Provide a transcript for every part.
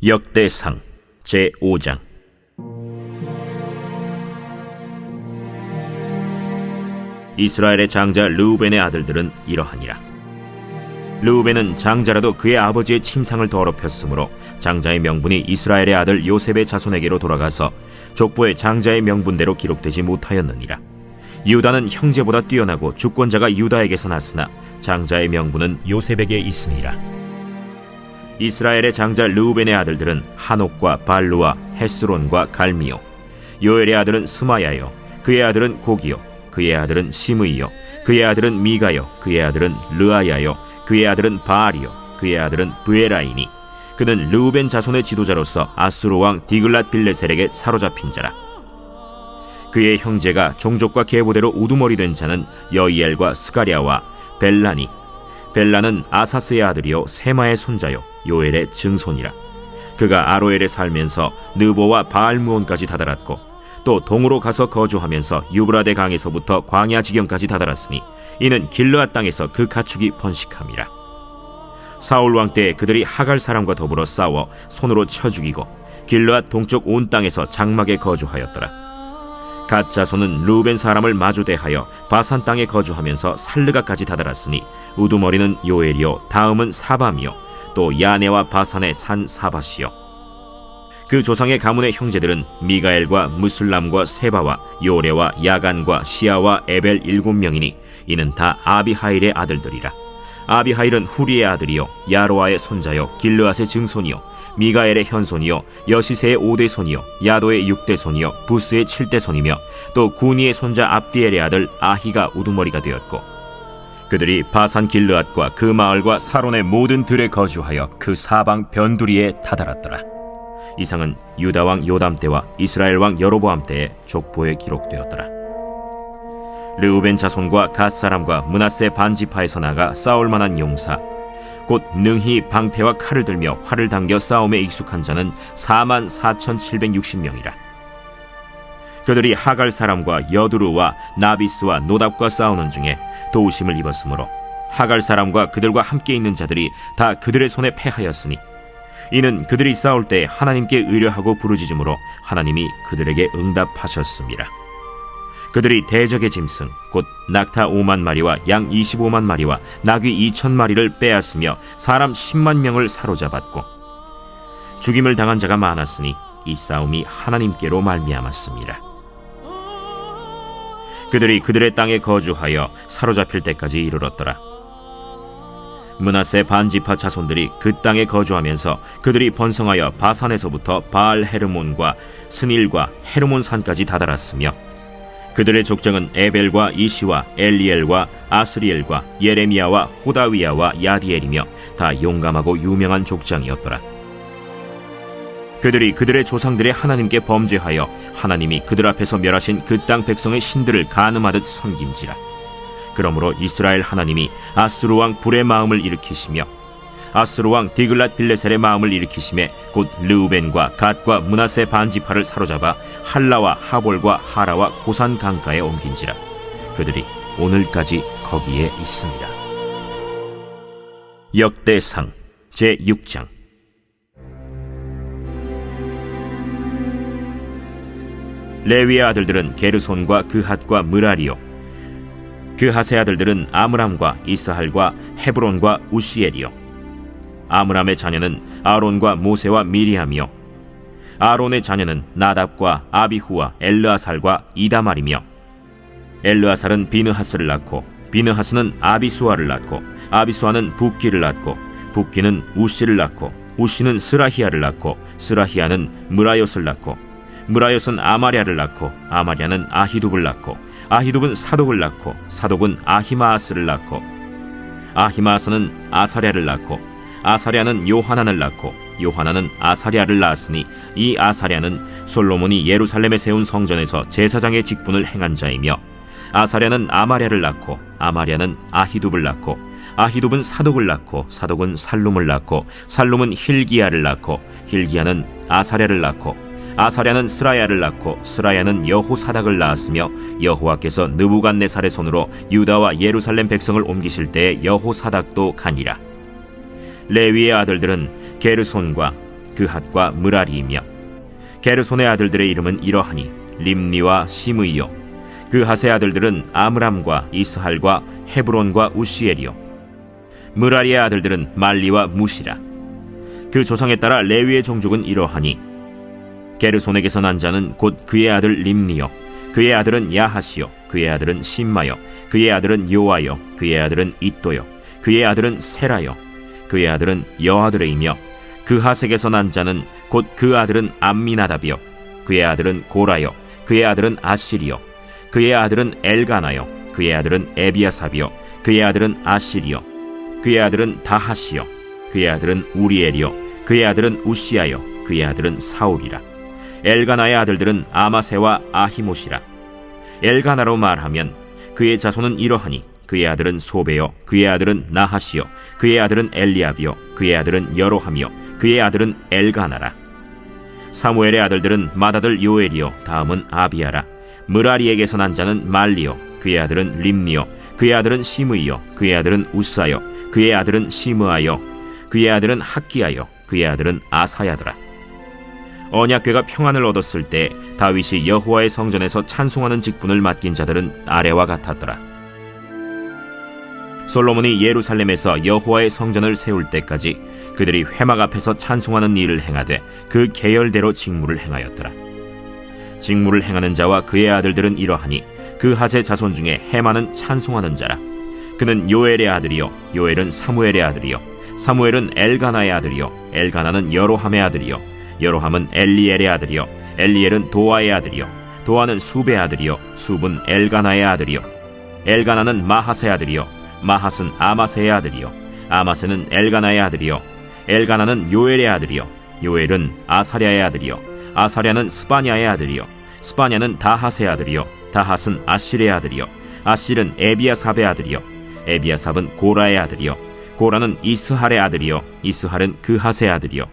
역대상 제5장. 이스라엘의 장자 르우벤의 아들들은 이러하니라. 르우벤은 장자라도 그의 아버지의 침상을 더럽혔으므로 장자의 명분이 이스라엘의 아들 요셉의 자손에게로 돌아가서 족보의 장자의 명분대로 기록되지 못하였느니라. 유다는 형제보다 뛰어나고 주권자가 유다에게서 났으나 장자의 명분은 요셉에게 있으니라. 이스라엘의 장자 르우벤의 아들들은 하녹과 발루와 헤스론과 갈미요. 요엘의 아들은 스마야요, 그의 아들은 고기요, 그의 아들은 시므이요, 그의 아들은 미가요, 그의 아들은 르아야요, 그의 아들은 바알이요, 그의 아들은 브에라이니. 그는 르우벤 자손의 지도자로서 아수르 왕 디글랏 빌레셀에게 사로잡힌 자라. 그의 형제가 종족과 계보대로 우두머리 된 자는 여이엘과 스가랴와 벨라니. 벨라는 아사스의 아들이요 세마의 손자요 요엘의 증손이라. 그가 아로엘에 살면서 느보와 바알무온까지 다다랐고 또 동으로 가서 거주하면서 유브라데 강에서부터 광야 지경까지 다다랐으니 이는 길르앗 땅에서 그 가축이 번식함이라. 사울 왕 때에 그들이 하갈 사람과 더불어 싸워 손으로 쳐 죽이고 길르앗 동쪽 온 땅에서 장막에 거주하였더라. 갓 자손은 르우벤 사람을 마주대하여 바산 땅에 거주하면서 살르가까지 다다랐으니 우두머리는 요엘이요 다음은 사밤이요 또 야네와 바산의 산 사밧이요. 그 조상의 가문의 형제들은 미가엘과 무슬람과 세바와 요레와 야간과 시아와 에벨 7명이니 이는 다 아비하일의 아들들이라. 아비하일은 후리의 아들이요 야로아의 손자요 길르앗의 증손이요 미가엘의 현손이요 여시세의 5대 손이요 야도의 6대 손이요 부스의 7대 손이며 또 구니의 손자 압디엘의 아들 아히가 우두머리가 되었고 그들이 바산 길르앗과 그 마을과 사론의 모든 들에 거주하여 그 사방 변두리에 다다랐더라. 이상은 유다 왕 요담 때와 이스라엘 왕 여로보암 때의 족보에 기록되었더라. 르우벤 자손과 갓 사람과 므낫세 반지파에서 나가 싸울 만한 용사 곧 능히 방패와 칼을 들며 활을 당겨 싸움에 익숙한 자는 44,760명이라. 그들이 하갈 사람과 여두루와 나비스와 노답과 싸우는 중에 도우심을 입었으므로 하갈 사람과 그들과 함께 있는 자들이 다 그들의 손에 패하였으니 이는 그들이 싸울 때 하나님께 의뢰하고 부르짖음으로 하나님이 그들에게 응답하셨습니다. 그들이 대적의 짐승 곧 낙타 5만 마리와 양 25만 마리와 나귀 2천 마리를 빼앗으며 사람 10만 명을 사로잡았고 죽임을 당한 자가 많았으니 이 싸움이 하나님께로 말미암았습니다. 그들이 그들의 땅에 거주하여 사로잡힐 때까지 이르렀더라. 므낫세 반지파 자손들이 그 땅에 거주하면서 그들이 번성하여 바산에서부터 바알 헤르몬과 스닐과 헤르몬 산까지 다다랐으며 그들의 족장은 에벨과 이시와 엘리엘과 아스리엘과 예레미야와 호다위야와 야디엘이며 다 용감하고 유명한 족장이었더라. 그들이 그들의 조상들의 하나님께 범죄하여 하나님이 그들 앞에서 멸하신 그 땅 백성의 신들을 간음하듯 섬긴지라. 그러므로 이스라엘 하나님이 아수르 왕 불의 마음을 일으키시며 아수르 왕 디글랏 빌레셀의 마음을 일으키심에 곧 르우벤과 갓과 므낫세 반지파를 사로잡아 할라와 하볼과 하라와 고산 강가에 옮긴지라. 그들이 오늘까지 거기에 있습니다. 역대상 제6장. 레위의 아들들은 게르손과 그핫과 므라리요. 그핫의 아들들은 아므람과 이스할과 헤브론과 우시엘이요. 아므람의 자녀는 아론과 모세와 미리암이요. 아론의 자녀는 나답과 아비후와 엘르아살과 이다말이며 엘르아살은 비느하스를 낳고 비느하스는 아비수아를 낳고 아비수아는 붓기를 낳고 붓기는 우시를 낳고 우시는 스라히야를 낳고 스라히야는 므라요스를 낳고 므라요스는 아마랴를 낳고 아마랴는 아히둡을 낳고 아히둡은 사독을 낳고 사독은 아히마아스를 낳고 아히마아스는 아사랴를 낳고 아사랴는 요하난을 낳고 요하난은 아사랴를 낳았으니 이 아사랴는 솔로몬이 예루살렘에 세운 성전에서 제사장의 직분을 행한 자이며 아사랴는 아마랴를 낳고 아마랴는 아히둡을 낳고 아히둡은 사독을 낳고 사독은 살룸을 낳고 살룸은 힐기야를 낳고 힐기야는 아사랴를 낳고 아사랴는 스라야를 낳고 스라야는 여호사닥을 낳았으며 여호와께서 느부갓네살의 손으로 유다와 예루살렘 백성을 옮기실 때에 여호사닥도 가니라. 레위의 아들들은 게르손과 그핫과 므라리이며 게르손의 아들들의 이름은 이러하니 림니와 시므이요 그핫의 아들들은 아므람과 이스할과 헤브론과 우시엘이요 므라리의 아들들은 말리와 무시라. 그 조상에 따라 레위의 종족은 이러하니 게르손에게서 난 자는 곧 그의 아들 림니요 그의 아들은 야하시요 그의 아들은 심마요 그의 아들은 요아요 그의 아들은 잇도요 그의 아들은 세라요 그의 아들은 여아들이며 그핫에게서 난 자는 곧 그 아들은 암미나답이요 그의 아들은 고라요 그의 아들은 아실이요 그의 아들은 엘가나요 그의 아들은 에비아삽이요 그의 아들은 아실이요 그의 아들은 다하시요 그의 아들은 우리엘이요 그의 아들은 우시아요 그의 아들은 사울이라. 엘가나의 아들들은 아마세와 아히못이라. 엘가나로 말하면 그의 자손은 이러하니 그의 아들은 소베요 그의 아들은 나하시요 그의 아들은 엘리압이요 그의 아들은 여로함이요 그의 아들은 엘가나라. 사무엘의 아들들은 맏아들 요엘이요 다음은 아비야라. 므라리에게서 난 자는 말리요 그의 아들은 림니요 그의 아들은 시므이요 그의 아들은 우사요 그의 아들은 시므아요 그의 아들은 학기야요 그의 아들은 아사야더라. 언약궤가 평안을 얻었을 때 다윗이 여호와의 성전에서 찬송하는 직분을 맡긴 자들은 아래와 같았더라. 솔로몬이 예루살렘에서 여호와의 성전을 세울 때까지 그들이 회막 앞에서 찬송하는 일을 행하되 그 계열대로 직무를 행하였더라. 직무를 행하는 자와 그의 아들들은 이러하니 그핫의 자손 중에 헤만은 찬송하는 자라. 그는 요엘의 아들이요 요엘은 사무엘의 아들이요 사무엘은 엘가나의 아들이요 엘가나는 여로함의 아들이요 여로함은 엘리엘의 아들이요 엘리엘은 도아의 아들이요 도아는 숲의 아들이요 숲은 엘가나의 아들이요 엘가나는 마핫의 아들이요 마핫은 아마세의 아들이요 아마세는 엘가나의 아들이요 엘가나는 요엘의 아들이요 요엘은 아사랴의 아들이요 아사랴는 스바냐의 아들이요 스바냐는 다핫의 아들이요 다핫은 아실의 아들이요 아실은 에비아삽의 아들이요 에비아삽은 고라의 아들이요 고라는 이스할의 아들이요 이스할은 그핫의 아들이요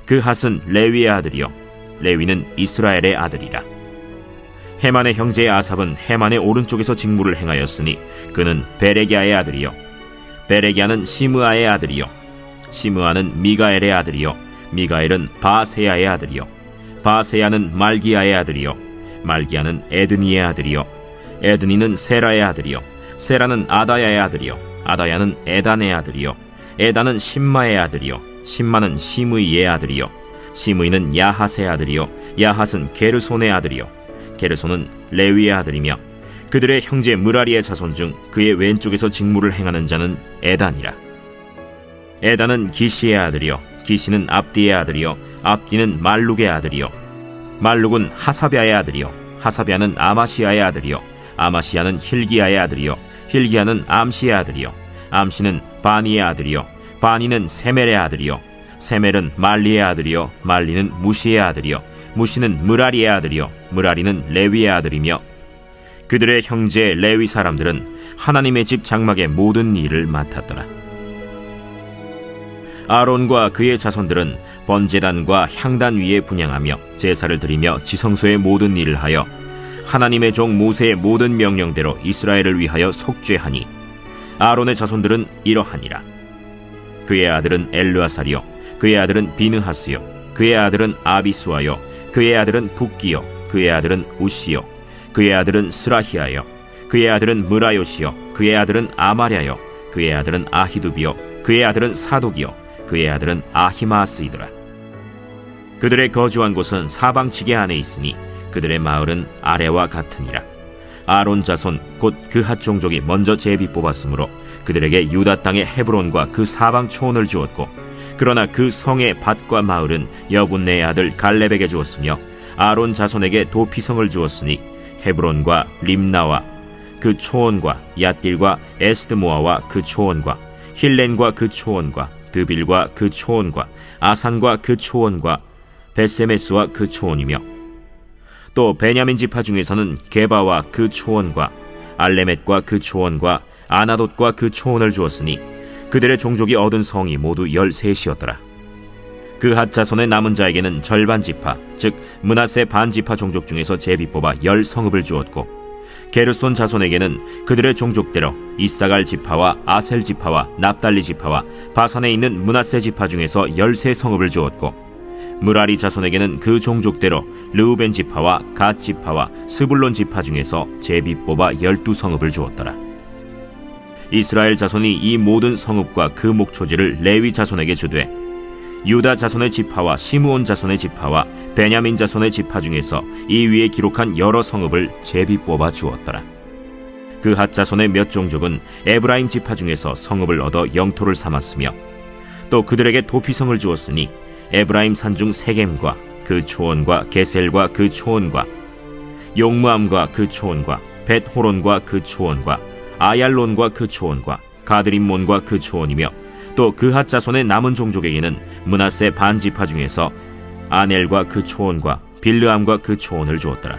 그핫은 레위의 아들이요 레위는 이스라엘의 아들이라. 헤만의 형제의 아삽은 헤만의 오른쪽에서 직무를 행하였으니 그는 베레기야의 아들이요 베레기야는 시므아의 아들이요 시므아는 미가엘의 아들이요 미가엘은 바세야의 아들이요 바세야는 말기야의 아들이요 말기야는 에드니의 아들이요 에드니는 세라의 아들이요 세라는 아다야의 아들이요 아다야는 에단의 아들이요 에단은 심마의 아들이요 심마는 시므이의 아들이요 시므이는 야핫의 아들이요 야핫은 게르손의 아들이요 게르손은 레위의 아들이며 그들의 형제 므라리의 자손 중 그의 왼쪽에서 직무를 행하는 자는 에단이라. 에단은 기시의 아들이요 기시는 압디의 아들이요 압디는 말룩의 아들이요 말룩은 하사비아의 아들이요 하사비아는 아마시아의 아들이요 아마시아는 힐기야의 아들이요 힐기야는 암시의 아들이요 암시는 바니의 아들이요 바니는 세멜의 아들이요 세멜은 말리의 아들이요 말리는 무시의 아들이요 무시는 므라리의 아들이요 므라리는 레위의 아들이며 그들의 형제 레위 사람들은 하나님의 집 장막의 모든 일을 맡았더라. 아론과 그의 자손들은 번제단과 향단 위에 분향하며 제사를 드리며 지성소의 모든 일을 하여 하나님의 종 모세의 모든 명령대로 이스라엘을 위하여 속죄하니 아론의 자손들은 이러하니라. 그의 아들은 엘르아살이요 그의 아들은 비느하스요 그의 아들은 아비수아요 그의 아들은 붓기요 그의 아들은 우시요 그의 아들은 스라히아요 그의 아들은 므라요시요 그의 아들은 아마랴요 그의 아들은 아히두비요 그의 아들은 사독이요 그의 아들은 아히마스이더라. 그들의 거주한 곳은 사방지게 안에 있으니 그들의 마을은 아래와 같으니라. 아론 자손 곧 그핫 종족이 먼저 제비 뽑았으므로 그들에게 유다 땅의 헤브론과 그 사방 초원을 주었고 그러나 그 성의 밭과 마을은 여분네의 아들 갈렙에게 주었으며 아론 자손에게 도피성을 주었으니 헤브론과 림나와 그 초원과 얏딜과 에스드모아와 그 초원과 힐렌과 그 초원과 드빌과 그 초원과 아산과 그 초원과 베세메스와 그 초원이며 또 베냐민 지파 중에서는 게바와 그 초원과 알레멧과 그 초원과 아나돗과 그 초원을 주었으니 그들의 종족이 얻은 성이 모두 13이었더라. 그핫 자손의 남은 자에게는 절반 지파 즉 므낫세 반 지파 종족 중에서 제비 뽑아 10성읍을 주었고 게르손 자손에게는 그들의 종족대로 이사갈 지파와 아셀 지파와 납달리 지파와 바산에 있는 므낫세 지파 중에서 13성읍을 주었고 므라리 자손에게는 그 종족대로 르우벤 지파와 갓 지파와 스불론 지파 중에서 제비 뽑아 12성읍을 주었더라. 이스라엘 자손이 이 모든 성읍과 그 목초지를 레위 자손에게 주되 유다 자손의 지파와 시므온 자손의 지파와 베냐민 자손의 지파 중에서 이 위에 기록한 여러 성읍을 제비 뽑아 주었더라. 그 핫 자손의 몇 종족은 에브라임 지파 중에서 성읍을 얻어 영토를 삼았으며 또 그들에게 도피성을 주었으니 에브라임 산중 세겜과 그 초원과 게셀과 그 초원과 용무암과 그 초원과 벳호론과 그 초원과 아얄론과 그 초원과 가드림몬과 그 초원이며 또 그핫 자손의 남은 종족에게는 므낫세 반 지파 중에서 아넬과 그 초원과 빌르암과 그 초원을 주었더라.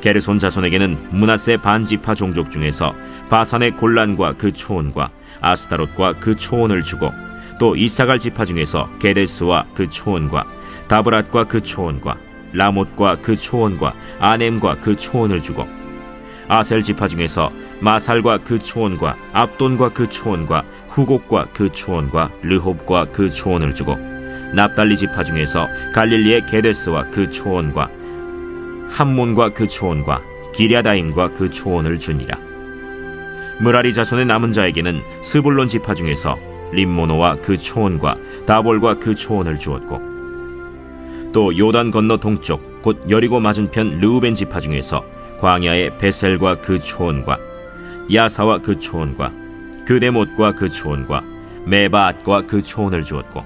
게르손 자손에게는 므낫세 반 지파 종족 중에서 바산의 골란과 그 초원과 아스타롯과 그 초원을 주고 또 이사갈 지파 중에서 게데스와 그 초원과 다브랏과 그 초원과 라못과 그 초원과 아넴과 그 초원을 주고 아셀 지파 중에서 마살과 그 초원과 압돈과 그 초원과 후곡과 그 초원과 르홉과 그 초원을 주고 납달리 지파 중에서 갈릴리의 게데스와 그 초원과 함몬과 그 초원과 기랴다임과 그 초원을 주니라. 므라리 자손의 남은 자에게는 스불론 지파 중에서 림모노와 그 초원과 다볼과 그 초원을 주었고 또 요단 건너 동쪽 곧 여리고 맞은편 르우벤 지파 중에서 광야의 베셀과 그 초원과 야사와 그 초원과 그데못과 그 초원과 메바앗과 그 초원을 주었고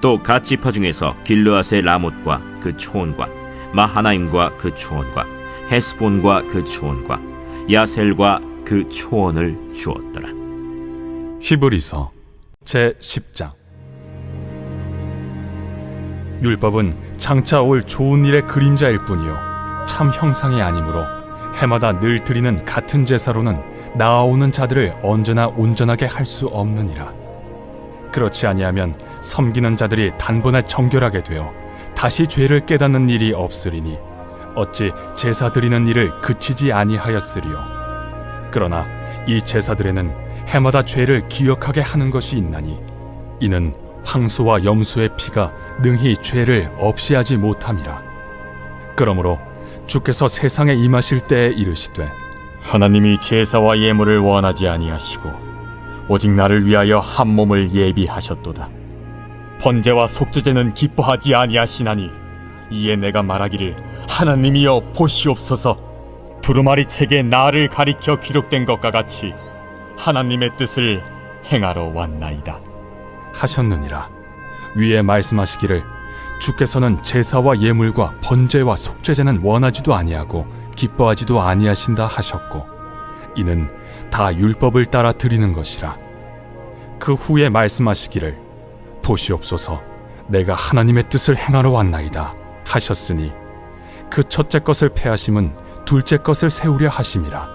또 갓 지파 중에서 길르앗의 라못과 그 초원과 마하나임과 그 초원과 헤스본과 그 초원과 야셀과 그 초원을 주었더라. 히브리서 제10장. 율법은 장차 올 좋은 일의 그림자일 뿐이요 참 형상이 아니므로 해마다 늘 드리는 같은 제사로는 나아오는 자들을 언제나 온전하게 할 수 없느니라. 그렇지 아니하면 섬기는 자들이 단번에 정결하게 되어 다시 죄를 깨닫는 일이 없으리니 어찌 제사 드리는 일을 그치지 아니하였으리요. 그러나 이 제사들에는 해마다 죄를 기억하게 하는 것이 있나니 이는 황소와 염소의 피가 능히 죄를 없이 하지 못함이라. 그러므로 주께서 세상에 임하실 때에 이르시되 하나님이 제사와 예물을 원하지 아니하시고 오직 나를 위하여 한 몸을 예비하셨도다. 번제와 속죄제는 기뻐하지 아니하시나니 이에 내가 말하기를 하나님이여 보시옵소서. 두루마리 책에 나를 가리켜 기록된 것과 같이 하나님의 뜻을 행하러 왔나이다 하셨느니라. 위에 말씀하시기를 주께서는 제사와 예물과 번제와 속죄제는 원하지도 아니하고 기뻐하지도 아니하신다 하셨고 이는 다 율법을 따라 드리는 것이라. 그 후에 말씀하시기를 보시옵소서 내가 하나님의 뜻을 행하러 왔나이다 하셨으니 그 첫째 것을 패하심은 둘째 것을 세우려 하심이라.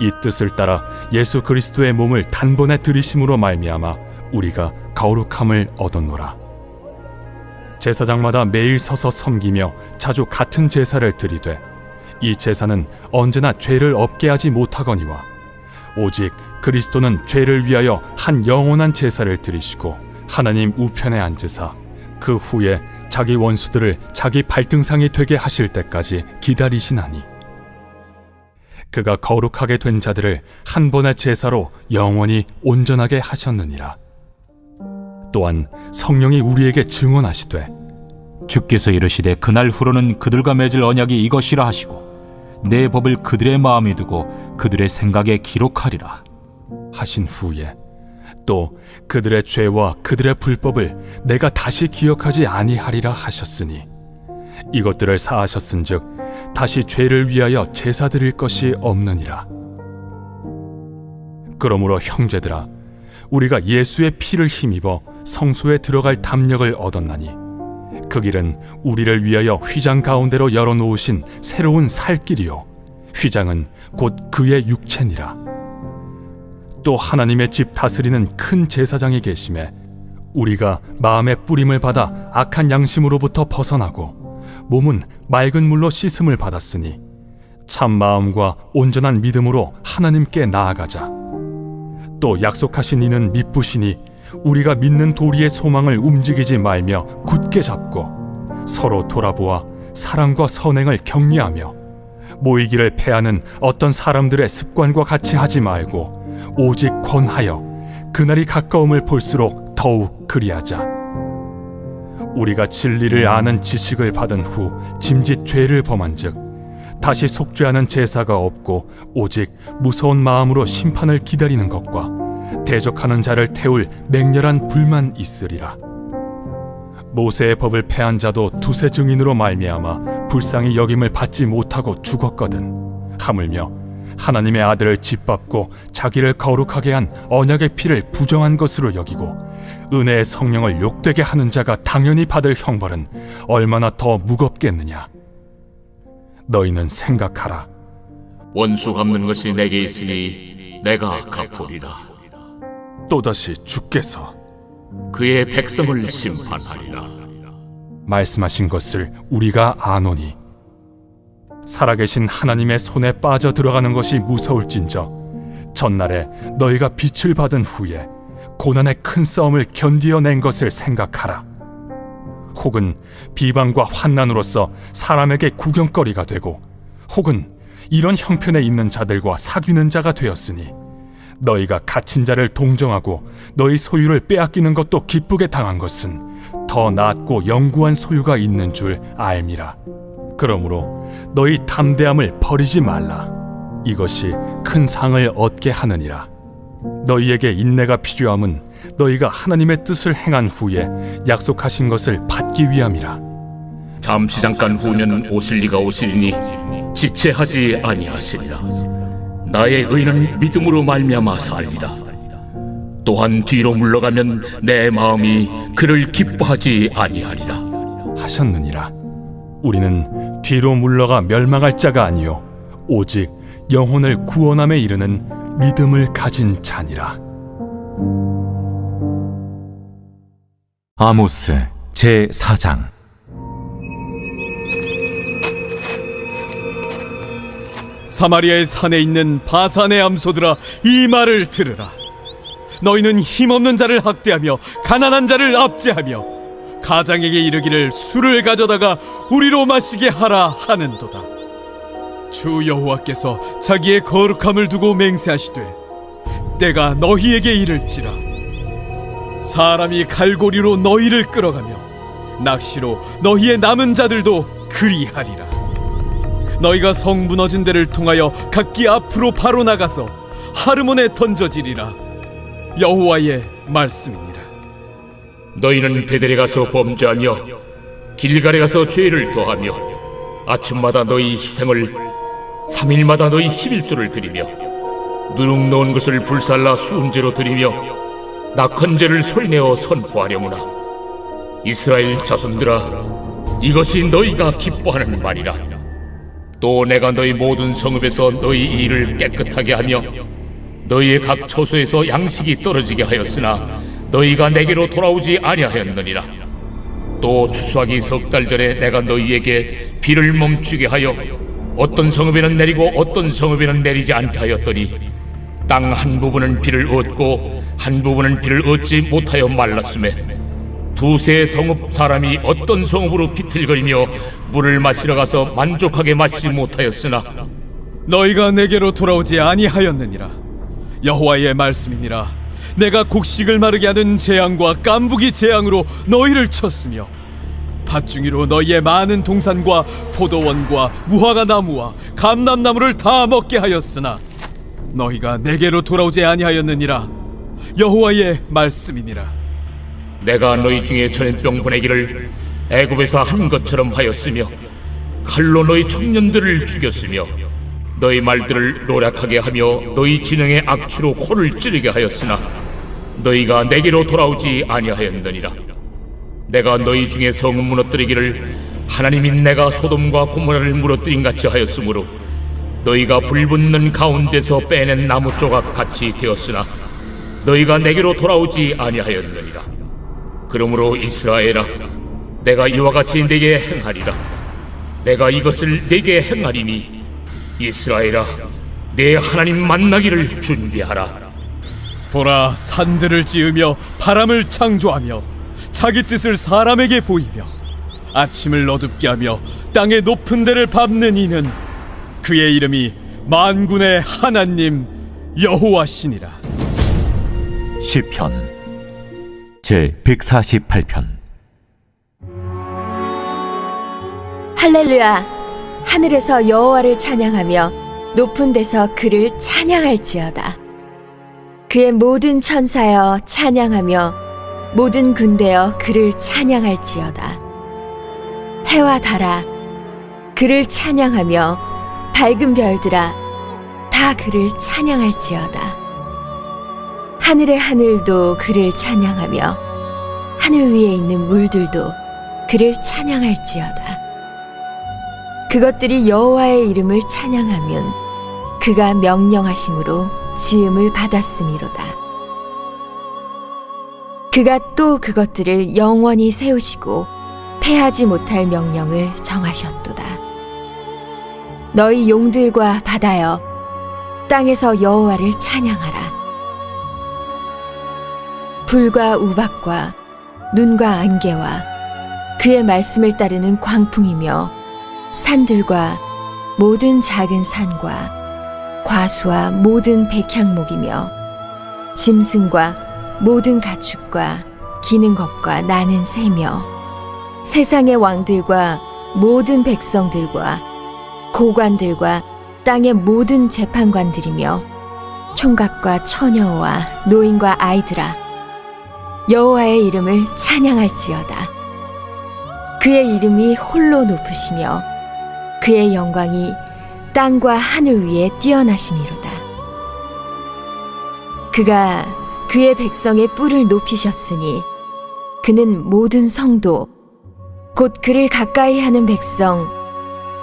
이 뜻을 따라 예수 그리스도의 몸을 단번에 들이심으로 말미암아 우리가 거룩함을 얻었노라. 제사장마다 매일 서서 섬기며 자주 같은 제사를 드리되 이 제사는 언제나 죄를 없게 하지 못하거니와 오직 그리스도는 죄를 위하여 한 영원한 제사를 드리시고 하나님 우편에 앉으사 그 후에 자기 원수들을 자기 발등상이 되게 하실 때까지 기다리시나니 그가 거룩하게 된 자들을 한 번의 제사로 영원히 온전하게 하셨느니라. 또한 성령이 우리에게 증언하시되 주께서 이르시되 그날 후로는 그들과 맺을 언약이 이것이라 하시고 내 법을 그들의 마음에 두고 그들의 생각에 기록하리라 하신 후에 또 그들의 죄와 그들의 불법을 내가 다시 기억하지 아니하리라 하셨으니 이것들을 사하셨은즉 다시 죄를 위하여 제사 드릴 것이 없느니라. 그러므로 형제들아 우리가 예수의 피를 힘입어 성소에 들어갈 담력을 얻었나니 그 길은 우리를 위하여 휘장 가운데로 열어놓으신 새로운 살길이요 휘장은 곧 그의 육체니라. 또 하나님의 집 다스리는 큰 제사장이 계심에 우리가 마음의 뿌림을 받아 악한 양심으로부터 벗어나고 몸은 맑은 물로 씻음을 받았으니 참 마음과 온전한 믿음으로 하나님께 나아가자. 또 약속하신 이는 미쁘시니 우리가 믿는 도리의 소망을 움직이지 말며 굳게 잡고 서로 돌아보아 사랑과 선행을 격려하며 모이기를 패하는 어떤 사람들의 습관과 같이 하지 말고 오직 권하여 그날이 가까움을 볼수록 더욱 그리하자. 우리가 진리를 아는 지식을 받은 후 짐짓 죄를 범한즉 다시 속죄하는 제사가 없고 오직 무서운 마음으로 심판을 기다리는 것과 대적하는 자를 태울 맹렬한 불만 있으리라. 모세의 법을 패한 자도 두세 증인으로 말미암아 불쌍히 여김을 받지 못하고 죽었거든. 하물며 하나님의 아들을 짓밟고 자기를 거룩하게 한 언약의 피를 부정한 것으로 여기고 은혜의 성령을 욕되게 하는 자가 당연히 받을 형벌은 얼마나 더 무겁겠느냐. 너희는 생각하라. 원수 갚는 것이 내게 있으니 내가 갚으리라. 또다시 주께서 그의 백성을 심판하리라. 말씀하신 것을 우리가 아노니 살아계신 하나님의 손에 빠져 들어가는 것이 무서울진저 전날에 너희가 빛을 받은 후에 고난의 큰 싸움을 견디어낸 것을 생각하라. 혹은 비방과 환난으로서 사람에게 구경거리가 되고 혹은 이런 형편에 있는 자들과 사귀는 자가 되었으니 너희가 갇힌 자를 동정하고 너희 소유를 빼앗기는 것도 기쁘게 당한 것은 더 낫고 영구한 소유가 있는 줄 알미라. 그러므로 너희 담대함을 버리지 말라. 이것이 큰 상을 얻게 하느니라. 너희에게 인내가 필요함은 너희가 하나님의 뜻을 행한 후에 약속하신 것을 받기 위함이라. 잠시 잠깐 후면 오실 이가 오시리니 지체하지 아니하시리라. 나의 의는 믿음으로 말미암아 살리라. 또한 뒤로 물러가면 내 마음이 그를 기뻐하지 아니하리라 하셨느니라. 우리는 뒤로 물러가 멸망할 자가 아니요 오직 영혼을 구원함에 이르는 믿음을 가진 자니라. 아모스 제4장. 사마리아의 산에 있는 바산의 암소들아, 이 말을 들으라. 너희는 힘없는 자를 학대하며 가난한 자를 압제하며 가장에게 이르기를 술을 가져다가 우리로 마시게 하라 하는도다. 주 여호와께서 자기의 거룩함을 두고 맹세하시되 때가 너희에게 이를지라. 사람이 갈고리로 너희를 끌어가며 낚시로 너희의 남은 자들도 그리하리라. 너희가 성 무너진 데를 통하여 각기 앞으로 바로 나가서 하르몬에 던져지리라. 여호와의 말씀이니라. 너희는 베델에 가서 범죄하며 길갈에 가서 죄를 더하며 아침마다 너희 희생을 3일마다 너희 11조를 드리며 누룩 놓은 것을 불살라 수음제로 드리며 낙헌제를 소리내어 선포하려무나. 이스라엘 자손들아, 이것이 너희가 기뻐하는 말이라. 또 내가 너희 모든 성읍에서 너희 일을 깨끗하게 하며 너희의 각 처소에서 양식이 떨어지게 하였으나 너희가 내게로 돌아오지 아니하였느니라. 또 추수하기 석 달 전에 내가 너희에게 비를 멈추게 하여 어떤 성읍에는 내리고 어떤 성읍에는 내리지 않게 하였더니 땅 한 부분은 비를 얻고 한 부분은 비를 얻지 못하여 말랐음에 두세 성읍 사람이 어떤 성읍으로 비틀거리며 물을 마시러 가서 만족하게 마시지 못하였으나 너희가 내게로 돌아오지 아니하였느니라. 여호와의 말씀이니라. 내가 곡식을 마르게 하는 재앙과 깐부기 재앙으로 너희를 쳤으며 밭중이로 너희의 많은 동산과 포도원과 무화과 나무와 감람나무를 다 먹게 하였으나 너희가 내게로 돌아오지 아니하였느니라. 여호와의 말씀이니라. 내가 너희 중에 전염병 보내기를 애굽에서 한 것처럼 하였으며 칼로 너희 청년들을 죽였으며 너희 말들을 노략하게 하며 너희 진영의 악취로 코를 찌르게 하였으나 너희가 내게로 돌아오지 아니하였느니라. 내가 너희 중에 성을 무너뜨리기를 하나님인 내가 소돔과 고모라를 무너뜨린 같이 하였으므로 너희가 불붙는 가운데서 빼낸 나무 조각 같이 되었으나 너희가 내게로 돌아오지 아니하였느니라. 그러므로 이스라엘아, 내가 이와 같이 네게 행하리라. 내가 이것을 네게 행하리니 이스라엘아, 내 하나님 만나기를 준비하라. 보라, 산들을 지으며 바람을 창조하며 자기 뜻을 사람에게 보이며 아침을 어둡게 하며 땅의 높은 데를 밟는 이는 그의 이름이 만군의 하나님 여호와시니라. 시편 제 148편. 할렐루야. 하늘에서 여호와를 찬양하며 높은 데서 그를 찬양할지어다. 그의 모든 천사여 찬양하며 모든 군대여 그를 찬양할지어다. 해와 달아 그를 찬양하며 밝은 별들아 다 그를 찬양할지어다. 하늘의 하늘도 그를 찬양하며 하늘 위에 있는 물들도 그를 찬양할지어다. 그것들이 여호와의 이름을 찬양하면 그가 명령하심으로 지음을 받았음이로다. 그가 또 그것들을 영원히 세우시고 패하지 못할 명령을 정하셨도다. 너희 용들과 바다여 땅에서 여호와를 찬양하라. 불과 우박과 눈과 안개와 그의 말씀을 따르는 광풍이며 산들과 모든 작은 산과 과수와 모든 백향목이며 짐승과 모든 가축과 기는 것과 나는 새며 세상의 왕들과 모든 백성들과 고관들과 땅의 모든 재판관들이며 총각과 처녀와 노인과 아이들아 여호와의 이름을 찬양할지어다. 그의 이름이 홀로 높으시며 그의 영광이 땅과 하늘 위에 뛰어나심이로다. 그가 그의 백성의 뿔을 높이셨으니 그는 모든 성도 곧 그를 가까이 하는 백성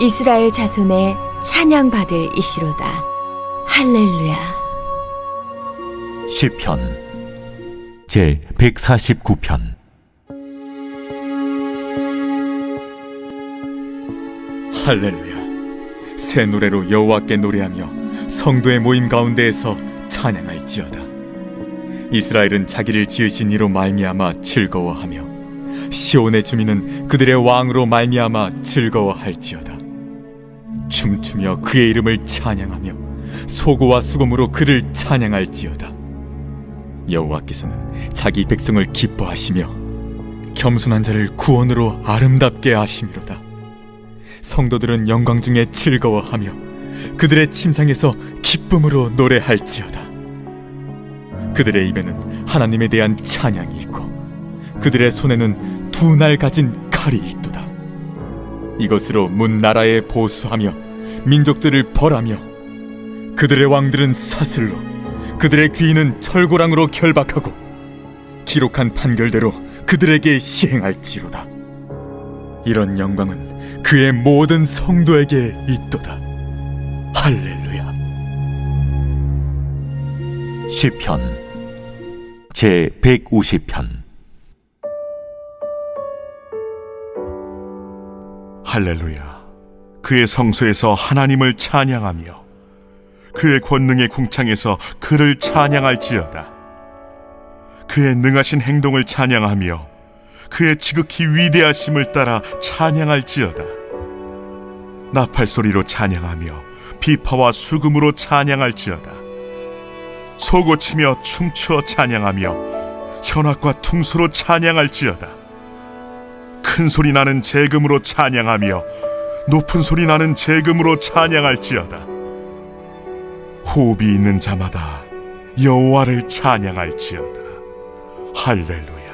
이스라엘 자손의 찬양받을 이시로다. 할렐루야. 시편 제 149편. 할렐루야. 새 노래로 여호와께 노래하며 성도의 모임 가운데에서 찬양할지어다. 이스라엘은 자기를 지으신 이로 말미암아 즐거워하며 시온의 주민은 그들의 왕으로 말미암아 즐거워할지어다. 춤추며 그의 이름을 찬양하며 소고와 수금으로 그를 찬양할지어다. 여호와께서는 자기 백성을 기뻐하시며 겸손한 자를 구원으로 아름답게 하심이로다. 성도들은 영광 중에 즐거워하며 그들의 침상에서 기쁨으로 노래할지어다. 그들의 입에는 하나님에 대한 찬양이 있고 그들의 손에는 두 날 가진 칼이 있도다. 이것으로 문 나라에 보수하며 민족들을 벌하며 그들의 왕들은 사슬로 그들의 귀인은 철고랑으로 결박하고 기록한 판결대로 그들에게 시행할지로다. 이런 영광은 그의 모든 성도에게 있도다. 할렐루야. 시편 제 150편. 할렐루야. 그의 성소에서 하나님을 찬양하며 그의 권능의 궁창에서 그를 찬양할지어다. 그의 능하신 행동을 찬양하며 그의 지극히 위대하심을 따라 찬양할지어다. 나팔소리로 찬양하며 비파와 수금으로 찬양할지어다. 소고치며 춤추어 찬양하며 현악과 퉁소로 찬양할지어다. 큰 소리 나는 재금으로 찬양하며 높은 소리 나는 재금으로 찬양할지어다. 호흡이 있는 자마다 여호와를 찬양할지어다. 할렐루야.